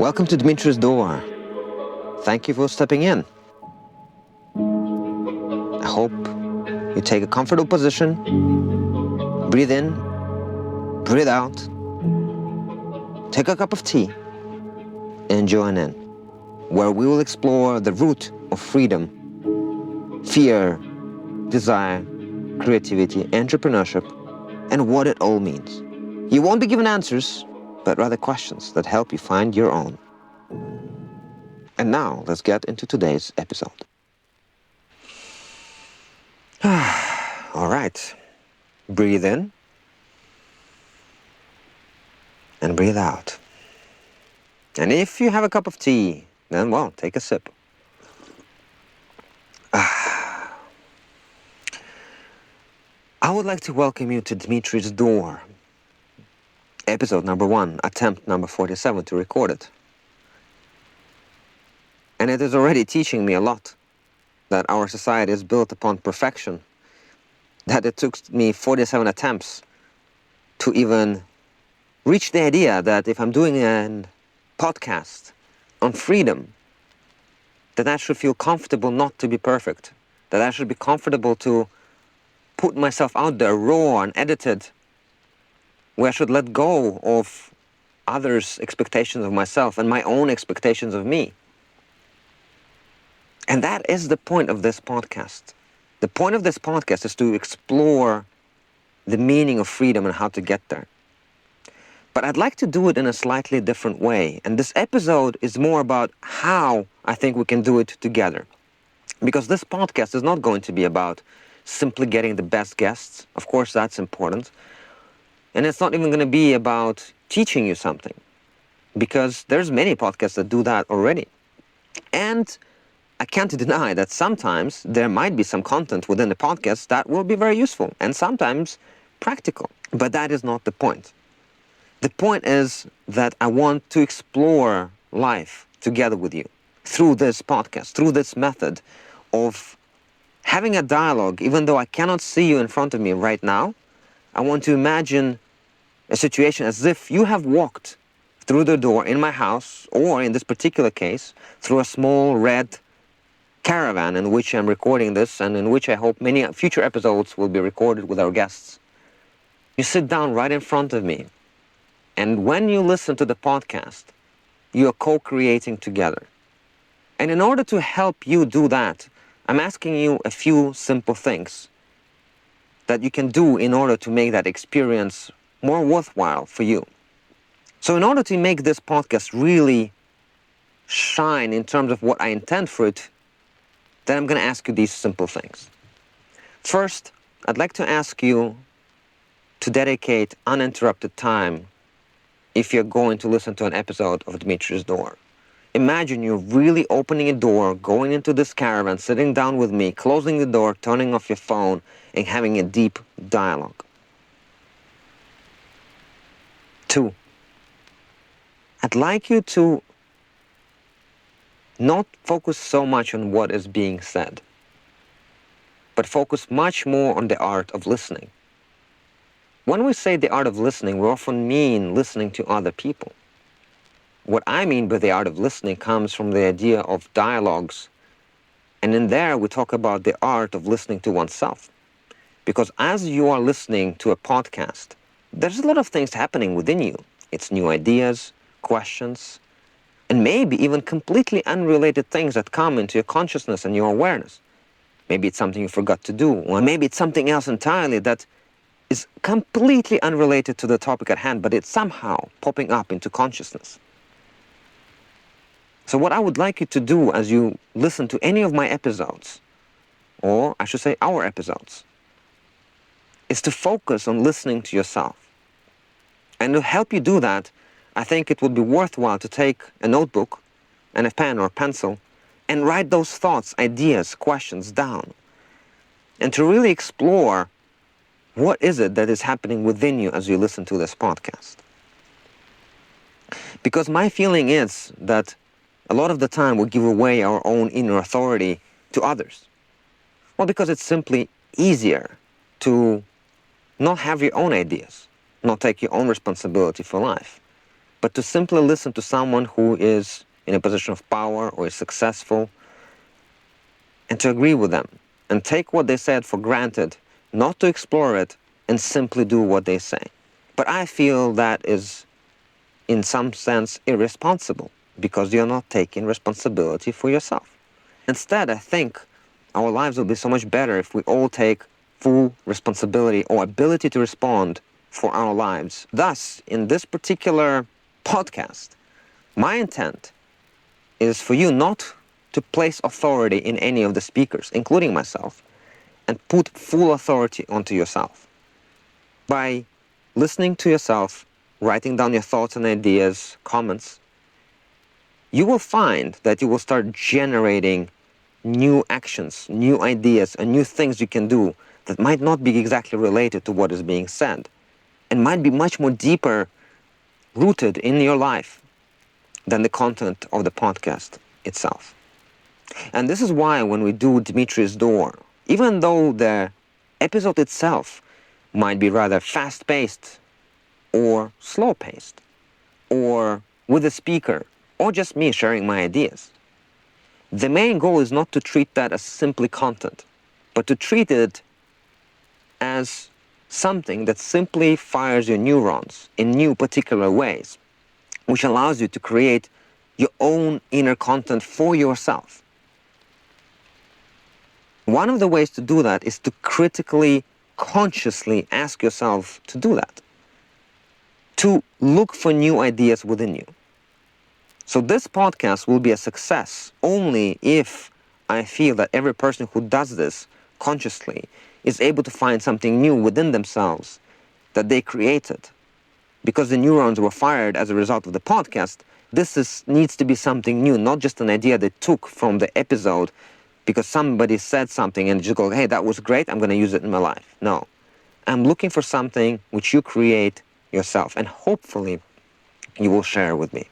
Welcome to Dmitri's door. Thank you for stepping in. I hope you take a comfortable position, breathe in, breathe out, take a cup of tea, and join in, where we will explore the root of freedom, fear, desire, creativity, entrepreneurship, and what it all means. You won't be given answers, but rather questions that help you find your own. And now, let's get into today's episode. All right. Breathe in and breathe out. And if you have a cup of tea, then, well, take a sip. I would like to welcome you to Dmitri's door. Episode number 1, attempt number 47 to record it. And it is already teaching me a lot, that our society is built upon perfection, that it took me 47 attempts to even reach the idea that if I'm doing a podcast on freedom, that I should feel comfortable not to be perfect, that I should be comfortable to put myself out there raw and edited, where I should let go of others' expectations of myself and my own expectations of me. And that is the point of this podcast. The point of this podcast is to explore the meaning of freedom and how to get there. But I'd like to do it in a slightly different way. And this episode is more about how I think we can do it together. Because this podcast is not going to be about simply getting the best guests. Of course, that's important. And it's not even going to be about teaching you something, because there's many podcasts that do that already. And I can't deny that sometimes there might be some content within the podcast that will be very useful and sometimes practical. But that is not the point. The point is that I want to explore life together with you through this podcast, through this method of having a dialogue. Even though I cannot see you in front of me right now, I want to imagine a situation as if you have walked through the door in my house, or in this particular case, through a small red caravan in which I'm recording this, and in which I hope many future episodes will be recorded with our guests. You sit down right in front of me, and when you listen to the podcast, you are co-creating together. And in order to help you do that, I'm asking you a few simple things that you can do in order to make that experience more worthwhile for you. So in order to make this podcast really shine in terms of what I intend for it, then I'm going to ask you these simple things. First, I'd like to ask you to dedicate uninterrupted time if you're going to listen to an episode of Dmitri's Door. Imagine you're really opening a door, going into this caravan, sitting down with me, closing the door, turning off your phone, and having a deep dialogue. 2, I'd like you to not focus so much on what is being said, but focus much more on the art of listening. When we say the art of listening, we often mean listening to other people. What I mean by the art of listening comes from the idea of dialogues, and in there we talk about the art of listening to oneself. Because as you are listening to a podcast, there's a lot of things happening within you. It's new ideas, questions, and maybe even completely unrelated things that come into your consciousness and your awareness. Maybe it's something you forgot to do, or maybe it's something else entirely that is completely unrelated to the topic at hand, but it's somehow popping up into consciousness. So what I would like you to do as you listen to any of my episodes, or I should say our episodes, is to focus on listening to yourself. And to help you do that, I think it would be worthwhile to take a notebook and a pen or pencil and write those thoughts, ideas, questions down. And to really explore what is it that is happening within you as you listen to this podcast. Because my feeling is that a lot of the time we give away our own inner authority to others. Well, because it's simply easier to not have your own ideas, not take your own responsibility for life. but to simply listen to someone who is in a position of power or is successful, and to agree with them and take what they said for granted, not to explore it and simply do what they say. But I feel that is, in some sense, irresponsible, because you're not taking responsibility for yourself. Instead, I think our lives will be so much better if we all take full responsibility or ability to respond for our lives. Thus, in this particular podcast, my intent is for you not to place authority in any of the speakers, including myself, and put full authority onto yourself. By listening to yourself, writing down your thoughts and ideas, comments, you will find that you will start generating new actions, new ideas, and new things you can do that might not be exactly related to what is being said, and might be much more deeper rooted in your life than the content of the podcast itself. And this is why when we do Dmitri's Door, even though the episode itself might be rather fast-paced or slow-paced, or with a speaker, or just me sharing my ideas, the main goal is not to treat that as simply content, but to treat it as something that simply fires your neurons in new particular ways, which allows you to create your own inner content for yourself. One of the ways to do that is to critically, consciously ask yourself to do that, to look for new ideas within you. So this podcast will be a success only if I feel that every person who does this consciously is able to find something new within themselves that they created. Because the neurons were fired as a result of the podcast, needs to be something new, not just an idea they took from the episode because somebody said something and just go, hey, that was great, I'm going to use it in my life. No. I'm looking for something which you create yourself, and hopefully you will share with me.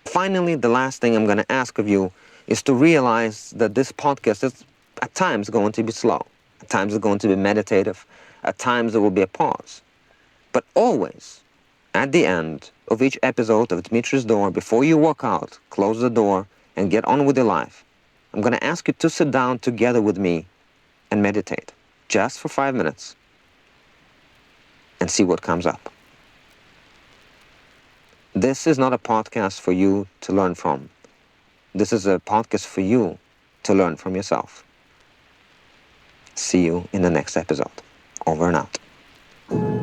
Finally, the last thing I'm going to ask of you is to realize that this podcast is at times going to be slow. At times it's going to be meditative. At times there will be a pause. But always, at the end of each episode of Dmitri's Door, before you walk out, close the door, and get on with your life, I'm going to ask you to sit down together with me and meditate, just for 5 minutes, and see what comes up. This is not a podcast for you to learn from. This is a podcast for you to learn from yourself. See you in the next episode. Over and out.